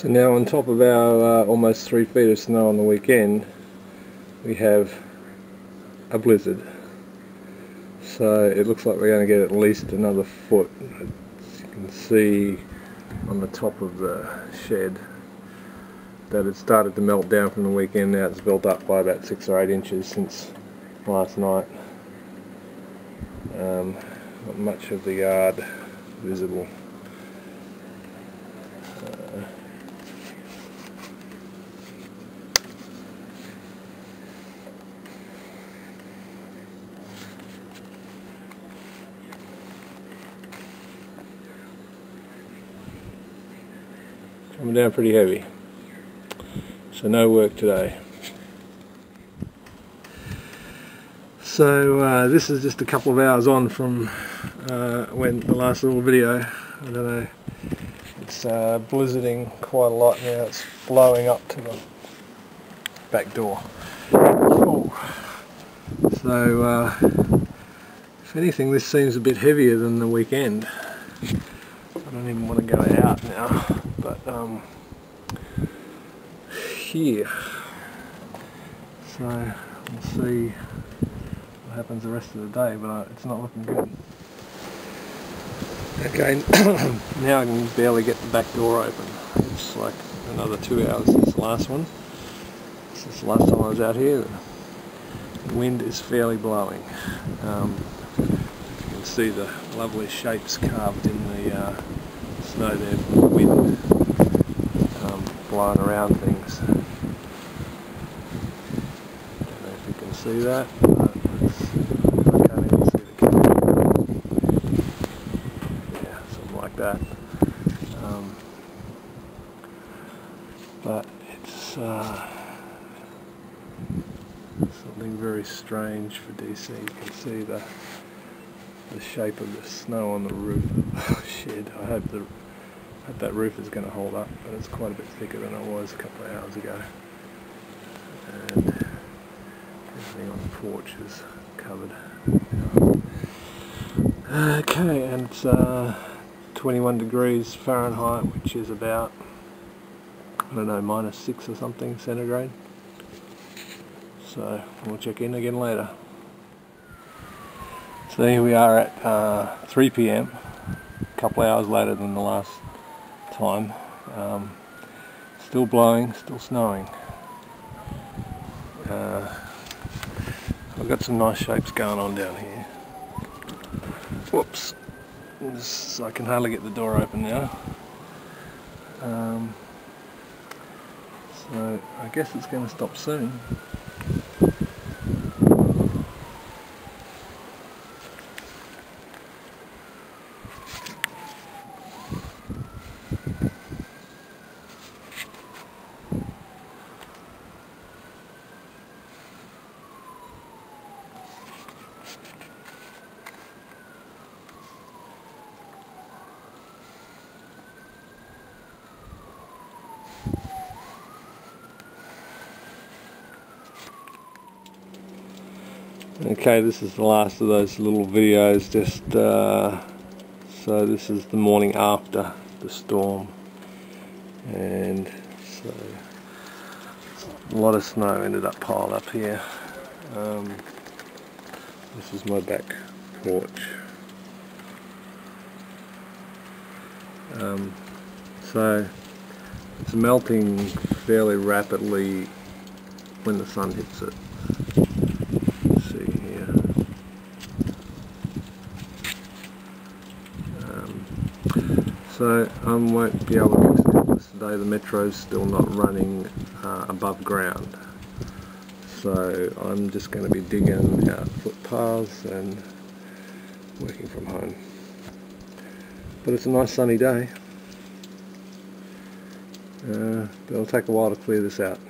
So now on top of our almost 3 feet of snow on the weekend, we have a blizzard. So it looks like we're going to get at least another foot. As you can see on the top of the shed that it started to melt down from the weekend. Now it's built up by about 6 or 8 inches since last night. Not much of the yard visible. Coming down pretty heavy, so no work today. So this is just a couple of hours on from when the last little video. I don't know, it's blizzarding quite a lot now. It's blowing up to the back door. So if anything, this seems a bit heavier than the weekend. I don't even want to go out now, but here. So we'll see what happens the rest of the day, but it's not looking good. Okay, now I can barely get the back door open. It's like another 2 hours since the last one. Since the last time I was out here, the wind is fairly blowing. You can see the lovely shapes carved in the snow there from the wind, blowing around things. Don't know if you can see that. I can't even see the camera. Yeah, something like that. But it's something very strange for DC. You can see the shape of the snow on the roof of the shed. I hope that roof is going to hold up, but it's quite a bit thicker than it was a couple of hours ago. And everything on the porch is covered. Okay, and it's 21 degrees Fahrenheit, which is about, I don't know, -6 or something centigrade. So we'll check in again later. So here we are at 3 PM, a couple of hours later than the last time. Still blowing, still snowing. I've got some nice shapes going on down here. Whoops, I can hardly get the door open now. So I guess it's going to stop soon. Okay, this is the last of those little videos, just so this is the morning after the storm, and so a lot of snow ended up piled up here. This is my back porch. So it's melting fairly rapidly when the sun hits it. So I won't be able to get to this today. The metro's still not running above ground, so I'm just going to be digging out footpaths and working from home. But it's a nice sunny day, but it'll take a while to clear this out.